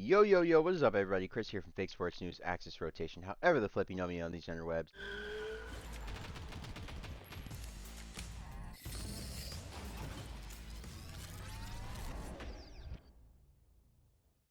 Yo, yo, yo, what is up, everybody? Chris here from Fake Sports News, Axis Rotation, however the flip you know me on these interwebs.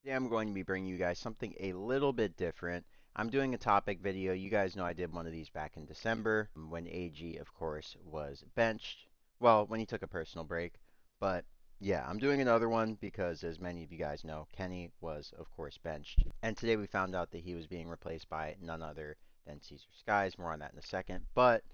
Today I'm going to be bringing you guys something a little bit different. I'm doing a topic video. You guys know I did one of these back in December when AG, of course, was benched. Well, when he took a personal break. But yeah, I'm doing another one because, as many of you guys know, Kenny was, of course, benched. And today we found out that he was being replaced by none other than Skyz. More on that in a second. But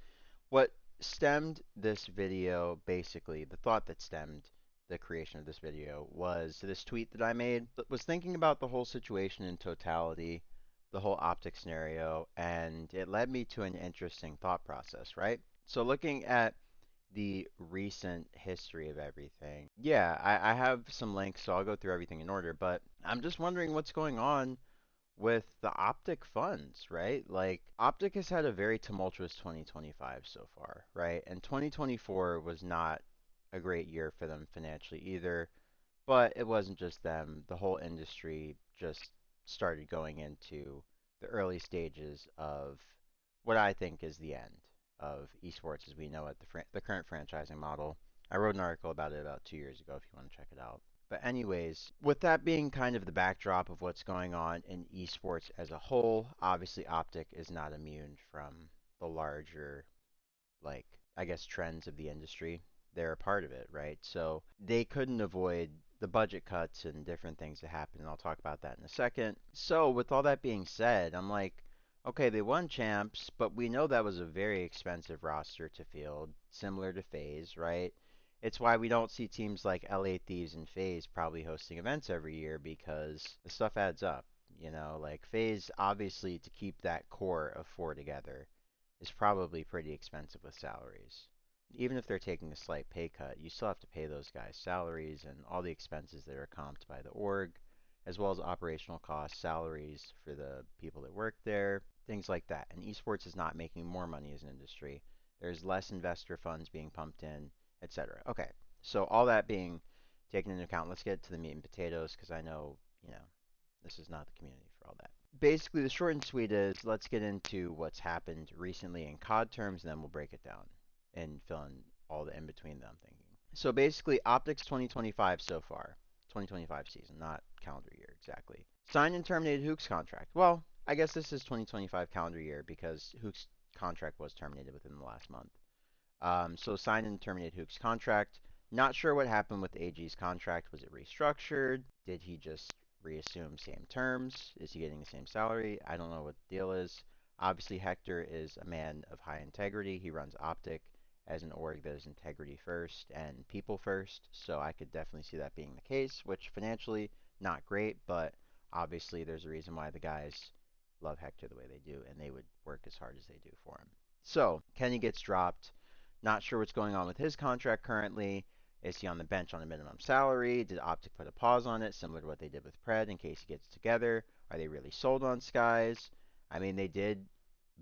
what stemmed this video, basically, the thought that stemmed the creation of this video was this tweet that I made. Was thinking about the whole situation in totality, the whole Optic scenario, and it led me to an interesting thought process, right? So looking at the recent history of everything, yeah, I have some links, so I'll go through everything in order, but I'm just wondering what's going on with the Optic funds, right? Like, Optic has had a very tumultuous 2025 so far, right? And 2024 was not a great year for them financially either, but it wasn't just them. The whole industry just started going into the early stages of what I think is the end of esports as we know it, the current franchising model. I wrote an article about it about 2 years ago if you want to check it out. But anyways, with that being kind of the backdrop of what's going on in esports as a whole, obviously Optic is not immune from the larger, like, I guess, trends of the industry. They're a part of it, right? So they couldn't avoid the budget cuts and different things that happen, and I'll talk about that in a second. So with all that being said, I'm like, okay, they won champs, but we know that was a very expensive roster to field, similar to Faze, right? It's why we don't see teams like LA Thieves and Faze probably hosting events every year because the stuff adds up. You know, like Faze, obviously, to keep that core of four together is probably pretty expensive with salaries. Even if they're taking a slight pay cut, you still have to pay those guys salaries and all the expenses that are comped by the org, as well as operational costs, salaries for the people that work there, things like that. And esports is not making more money as an industry. There's less investor funds being pumped in, etc. Okay, so all that being taken into account, let's get to the meat and potatoes because I know, you know, this is not the community for all that. Basically, the short and sweet is let's get into what's happened recently in COD terms, and then we'll break it down and fill in all the in between that I'm thinking. So basically, Optics 2025 so far, 2025 season, not calendar year exactly. Signed and terminated Hook's contract. Well, I guess this is 2025 calendar year because Hook's contract was terminated within the last month. So signed and terminated Hook's contract. Not sure what happened with AG's contract. Was it restructured? Did he just reassume same terms? Is he getting the same salary? I don't know what the deal is. Obviously, Hector is a man of high integrity. He runs Optic as an org that is integrity first and people first. So I could definitely see that being the case, which financially, not great, but obviously there's a reason why the guys love Hector the way they do, and they would work as hard as they do for him. So Kenny gets dropped. Not sure what's going on with his contract currently. Is he on the bench on a minimum salary? Did Optic put a pause on it, similar to what they did with Pred in case he gets together? Are they really sold on Skyz? I mean, they did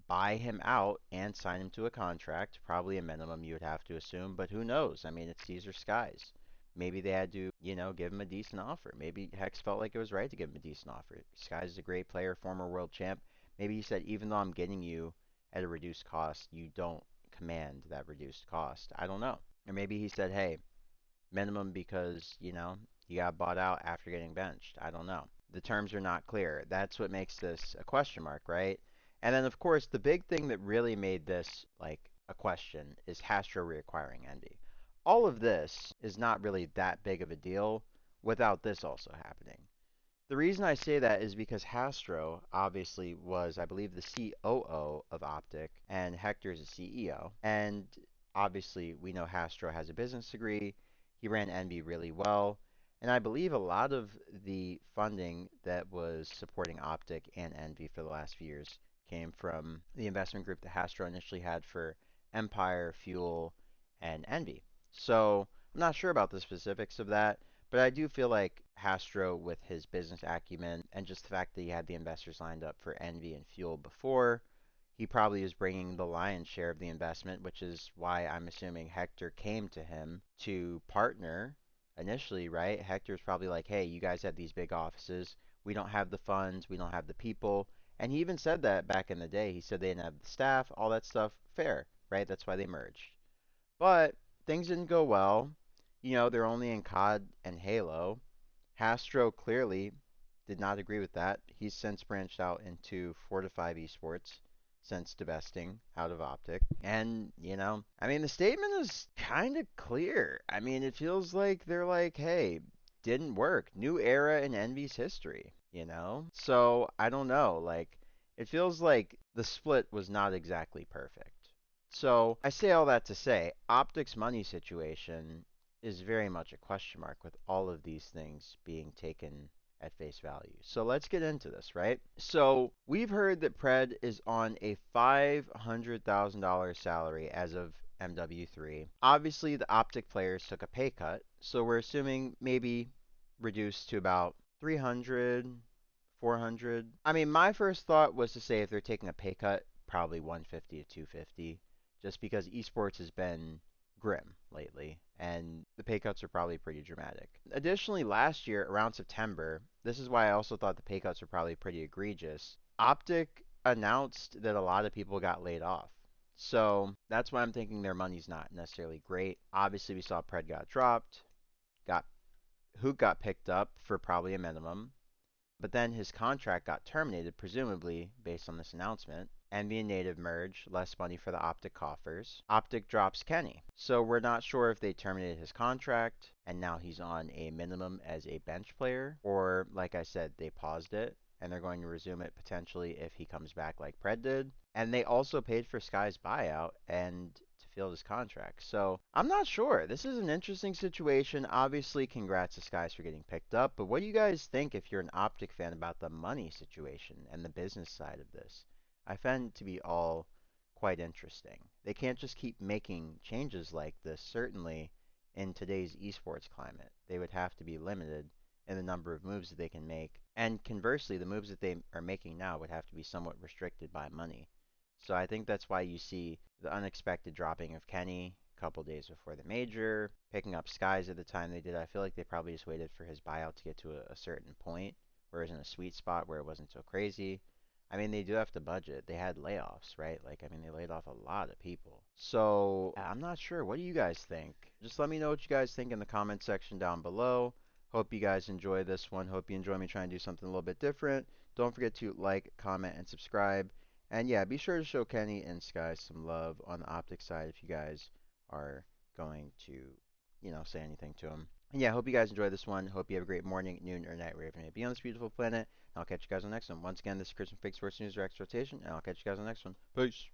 buy him out and sign him to a contract, probably a minimum you would have to assume, but who knows? I mean, it's Caesar Skyz. Maybe they had to, give him a decent offer. Maybe Hex felt like it was right to give him a decent offer. Skyz is a great player, former world champ. Maybe he said, even though I'm getting you at a reduced cost, you don't command that reduced cost. I don't know. Or maybe he said, hey, minimum because, you got bought out after getting benched. I don't know. The terms are not clear. That's what makes this a question mark, right? And then, of course, the big thing that really made this like a question is Hastro reacquiring Envy. All of this is not really that big of a deal without this also happening. The reason I say that is because Hastro obviously was, I believe, the COO of Optic, and Hector is the CEO. And obviously, we know Hastro has a business degree. He ran Envy really well. And I believe a lot of the funding that was supporting Optic and Envy for the last few years came from the investment group that Hastro initially had for Empire, Fuel, and Envy. So I'm not sure about the specifics of that, but I do feel like Hastro, with his business acumen and just the fact that he had the investors lined up for Envy and Fuel before, he probably is bringing the lion's share of the investment, which is why I'm assuming Hector came to him to partner initially, right? Hector's probably like, hey, you guys have these big offices. We don't have the funds. We don't have the people. And he even said that back in the day. He said they didn't have the staff, all that stuff. Fair, right? That's why they merged. But things didn't go well. They're only in COD and Halo. Hastro clearly did not agree with that. He's since branched out into 4 to 5 esports since divesting out of Optic. And, I mean, the statement is kind of clear. I mean, it feels like they're like, hey, didn't work. New era in Envy's history. So, I don't know. Like, it feels like the split was not exactly perfect. So, I say all that to say, Optic's money situation is very much a question mark with all of these things being taken at face value. So let's get into this, right? So we've heard that Pred is on a $500,000 salary as of MW3. Obviously, the Optic players took a pay cut, so we're assuming maybe reduced to about 300, 400. I mean, my first thought was to say if they're taking a pay cut, probably 150 to 250, just because esports has been grim lately, and the pay cuts are probably pretty dramatic. Additionally, last year, around September, this is why I also thought the pay cuts were probably pretty egregious, Optic announced that a lot of people got laid off. So that's why I'm thinking their money's not necessarily great. Obviously, we saw Pred got dropped, got Hook got picked up for probably a minimum, but then his contract got terminated, presumably based on this announcement. Envy and Native merge, less money for the Optic coffers. Optic drops Kenny. So we're not sure if they terminated his contract and now he's on a minimum as a bench player, or like I said, they paused it and they're going to resume it potentially if he comes back like Pred did. And they also paid for Sky's buyout and to fill his contract. So I'm not sure. This is an interesting situation. Obviously, congrats to Sky's for getting picked up. But what do you guys think if you're an Optic fan about the money situation and the business side of this? I find it to be all quite interesting. They can't just keep making changes like this, certainly in today's esports climate. They would have to be limited in the number of moves that they can make. And conversely, the moves that they are making now would have to be somewhat restricted by money. So I think that's why you see the unexpected dropping of Kenny a couple days before the major, picking up Skyz at the time they did. I feel like they probably just waited for his buyout to get to a certain point where it was in a sweet spot where it wasn't so crazy. I mean, they do have to budget. They had layoffs, right? Like, I mean, they laid off a lot of people. So, I'm not sure. What do you guys think? Just let me know what you guys think in the comment section down below. Hope you guys enjoy this one. Hope you enjoy me trying to do something a little bit different. Don't forget to like, comment, and subscribe. And yeah, be sure to show Kenny and Skyz some love on the Optic side if you guys are going to, say anything to him. And yeah, hope you guys enjoy this one. Hope you have a great morning, noon, or night wherever you may be on this beautiful planet. And I'll catch you guys on the next one. Once again, this is Chris from Fake Sports News or X Rotation, and I'll catch you guys on the next one. Peace.